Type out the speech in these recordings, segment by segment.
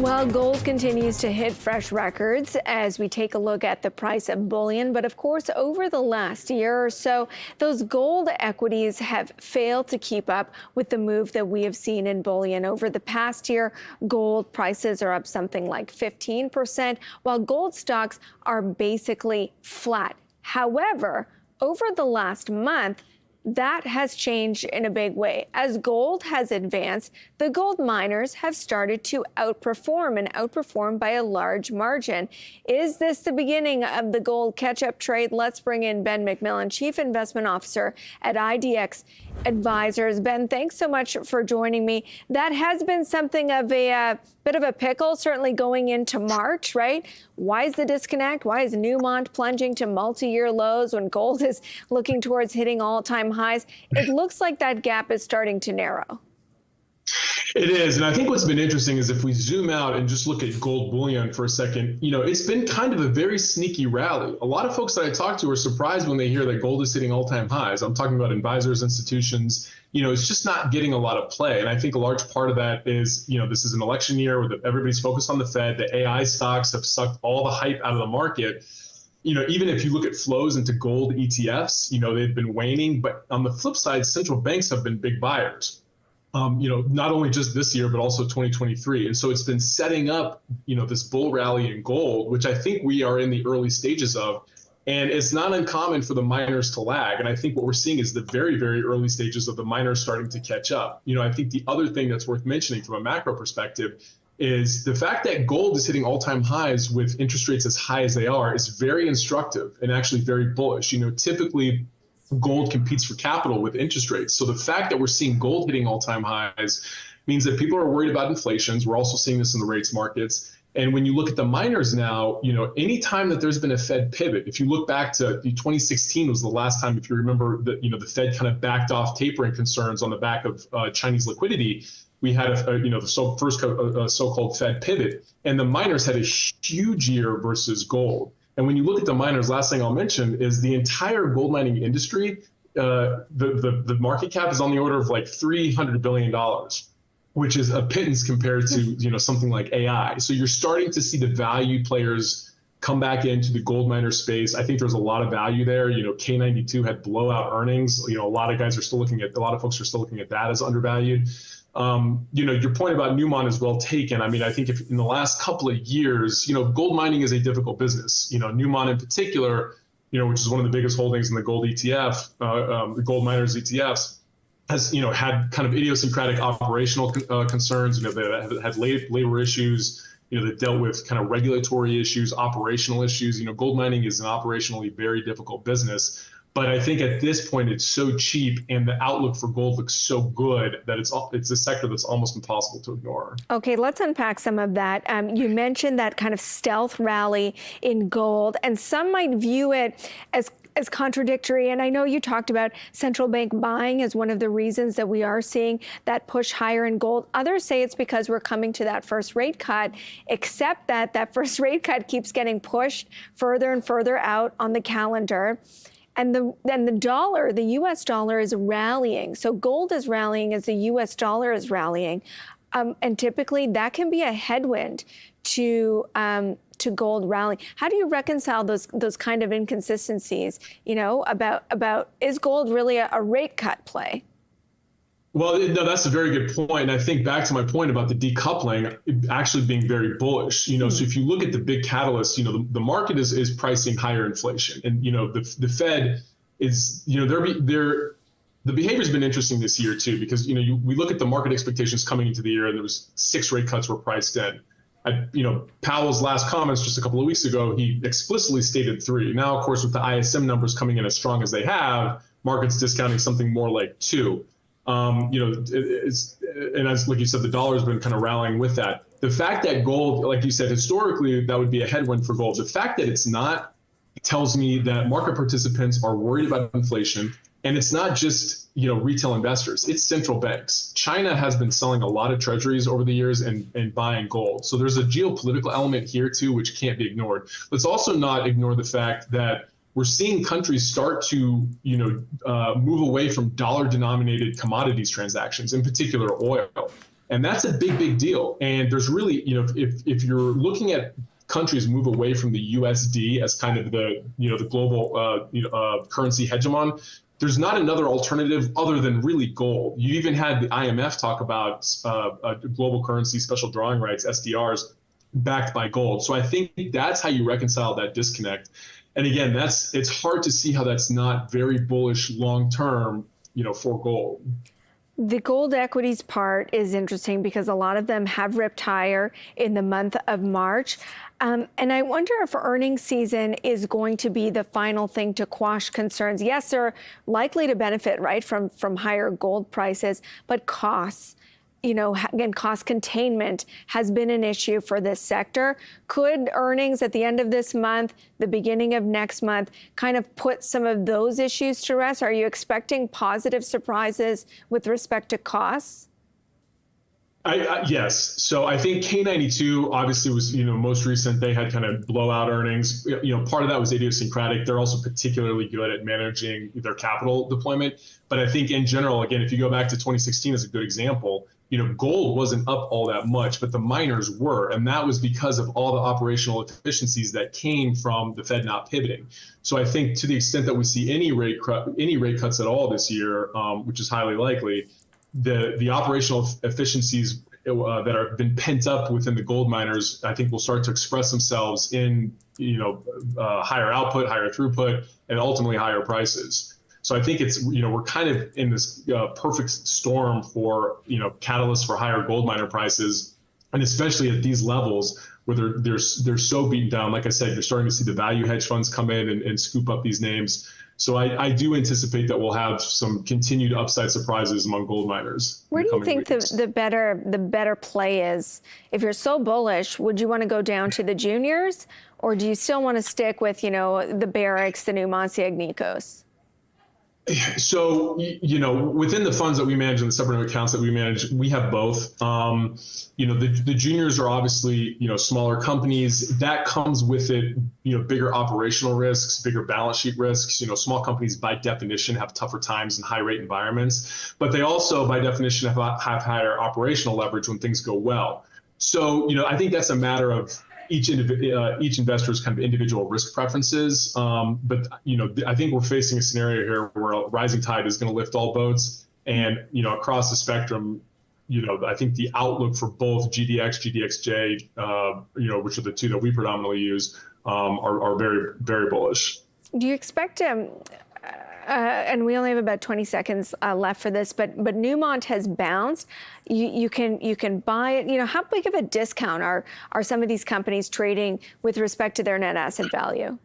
Well, gold continues to hit fresh records as we take a look at the price of bullion. But of course, over the last year or so, those gold equities have failed to keep up with the move that we have seen in bullion. Over the past year, gold prices are up something like 15%, while gold stocks are basically flat. However, over the last month, that has changed in a big way. As gold has advanced, the gold miners have started to outperform by a large margin. Is this the beginning of the gold catch-up trade? Let's bring in Ben McMillan, Chief Investment Officer at IDX Advisors. Ben, thanks so much for joining me. That has been something of a bit of a pickle, certainly going into March, right? Why is the disconnect? Why is Newmont plunging to multi-year lows when gold is looking towards hitting all-time highs? It looks like that gap is starting to narrow. It is. And I think what's been interesting is if we zoom out and just look at gold bullion for a second, it's been kind of a very sneaky rally. A lot of folks that I talk to are surprised when they hear that gold is hitting all-time highs. I'm talking about advisors, institutions. It's just not getting a lot of play. And I think a large part of that is, this is an election year where everybody's focused on the Fed. The AI stocks have sucked all the hype out of the market. Even if you look at flows into gold ETFs, they've been waning. But on the flip side, central banks have been big buyers. Not only just this year, but also 2023. And so it's been setting up, this bull rally in gold, which I think we are in the early stages of. And it's not uncommon for the miners to lag. And I think what we're seeing is the very, very early stages of the miners starting to catch up. I think the other thing that's worth mentioning from a macro perspective is the fact that gold is hitting all-time highs with interest rates as high as they are is very instructive and actually very bullish. Typically, gold competes for capital with interest rates. So the fact that we're seeing gold hitting all-time highs means that people are worried about inflations. We're also seeing this in the rates markets. And when you look at the miners now, any time that there's been a Fed pivot, if you look back to 2016 was the last time, if you remember, that the Fed kind of backed off tapering concerns on the back of Chinese liquidity. We had the first so-called Fed pivot, and the miners had a huge year versus gold. And when you look at the miners, last thing I'll mention is the entire gold mining industry, the market cap is on the order of like $300 billion, which is a pittance compared to something like AI. So you're starting to see the value players come back into the gold miner space. I think there's a lot of value there. K92 had blowout earnings. A lot of folks are still looking at that as undervalued. Your point about Newmont is well taken. I mean, I think if in the last couple of years, gold mining is a difficult business. Newmont in particular, which is one of the biggest holdings in the gold ETF, the gold miners ETFs, has had kind of idiosyncratic operational concerns. They had labor issues. That dealt with kind of regulatory issues, operational issues. Gold mining is an operationally very difficult business. But I think at this point, it's so cheap and the outlook for gold looks so good that it's a sector that's almost impossible to ignore. Okay, let's unpack some of that. You mentioned that kind of stealth rally in gold, and some might view it as contradictory. And I know you talked about central bank buying as one of the reasons that we are seeing that push higher in gold. Others say it's because we're coming to that first rate cut, except that first rate cut keeps getting pushed further and further out on the calendar. And the dollar, the U.S. dollar is rallying. So gold is rallying as the U.S. dollar is rallying. And typically that can be a headwind to gold rallying. How do you reconcile those kind of inconsistencies, about is gold really a rate cut play? Well, no, that's a very good point. And I think back to my point about the decoupling actually being very bullish. So if you look at the big catalysts, the market is pricing higher inflation. And, the Fed is, the behavior's been interesting this year, too, because, we look at the market expectations coming into the year and there was 6 rate cuts were priced in. Powell's last comments just a couple of weeks ago, he explicitly stated 3. Now, of course, with the ISM numbers coming in as strong as they have, market's discounting something more like 2. And as like you said, the dollar has been kind of rallying with that. The fact that gold, like you said, historically, that would be a headwind for gold. The fact that it's not tells me that market participants are worried about inflation. And it's not just, retail investors, it's central banks. China has been selling a lot of treasuries over the years and buying gold. So there's a geopolitical element here, too, which can't be ignored. Let's also not ignore the fact that we're seeing countries start to, move away from dollar-denominated commodities transactions, in particular oil. And that's a big deal. And there's really, if you're looking at countries move away from the USD as kind of the, the global currency hegemon, there's not another alternative other than really gold. You even had the IMF talk about global currency special drawing rights, SDRs, backed by gold. So I think that's how you reconcile that disconnect. And again, it's hard to see how that's not very bullish long-term, for gold. The gold equities part is interesting because a lot of them have ripped higher in the month of March. And I wonder if earnings season is going to be the final thing to quash concerns. Yes, they're likely to benefit, right, from higher gold prices, but costs, again, cost containment has been an issue for this sector. Could earnings at the end of this month, the beginning of next month, kind of put some of those issues to rest? Are you expecting positive surprises with respect to costs? Yes. So I think K92 obviously was, most recent. They had kind of blowout earnings. Part of that was idiosyncratic. They're also particularly good at managing their capital deployment. But I think in general, again, if you go back to 2016 as a good example, gold wasn't up all that much, but the miners were. And that was because of all the operational efficiencies that came from the Fed not pivoting. So I think to the extent that we see any rate cuts at all this year, which is highly likely, the operational efficiencies that have been pent up within the gold miners, I think will start to express themselves in, higher output, higher throughput, and ultimately higher prices. So I think it's, we're kind of in this perfect storm for, catalysts for higher gold miner prices. And especially at these levels where they're so beaten down. Like I said, you're starting to see the value hedge funds come in and scoop up these names. So I do anticipate that we'll have some continued upside surprises among gold miners. Where do you think the better play is? If you're so bullish, would you want to go down to the juniors, or do you still want to stick with, the Barricks, the Newmonts, the Agnicos? So, within the funds that we manage and the separate accounts that we manage, we have both. The juniors are obviously, smaller companies. That comes with it, bigger operational risks, bigger balance sheet risks. Small companies by definition have tougher times in high rate environments, but they also by definition have higher operational leverage when things go well. So, I think that's a matter of each investor's kind of individual risk preferences. But, I think we're facing a scenario here where a rising tide is going to lift all boats. And, across the spectrum, I think the outlook for both GDX, GDXJ, which are the two that we predominantly use, are very, very bullish. Do you expect and we only have about 20 seconds left for this, but Newmont has bounced. You can buy it. How big of a discount are some of these companies trading with respect to their net asset value?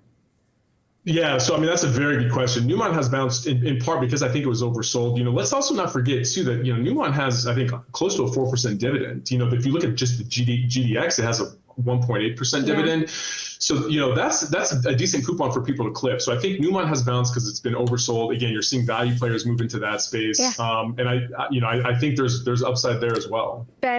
Yeah, so that's a very good question. Newmont has bounced in part because I think it was oversold. Let's also not forget too that Newmont has, I think, close to a 4% dividend. If you look at just the GDX, it has a 1.8% dividend. So, that's a decent coupon for people to clip. So I think Newmont has bounced because it's been oversold. Again, you're seeing value players move into that space. Yeah. And I think there's upside there as well. Ben.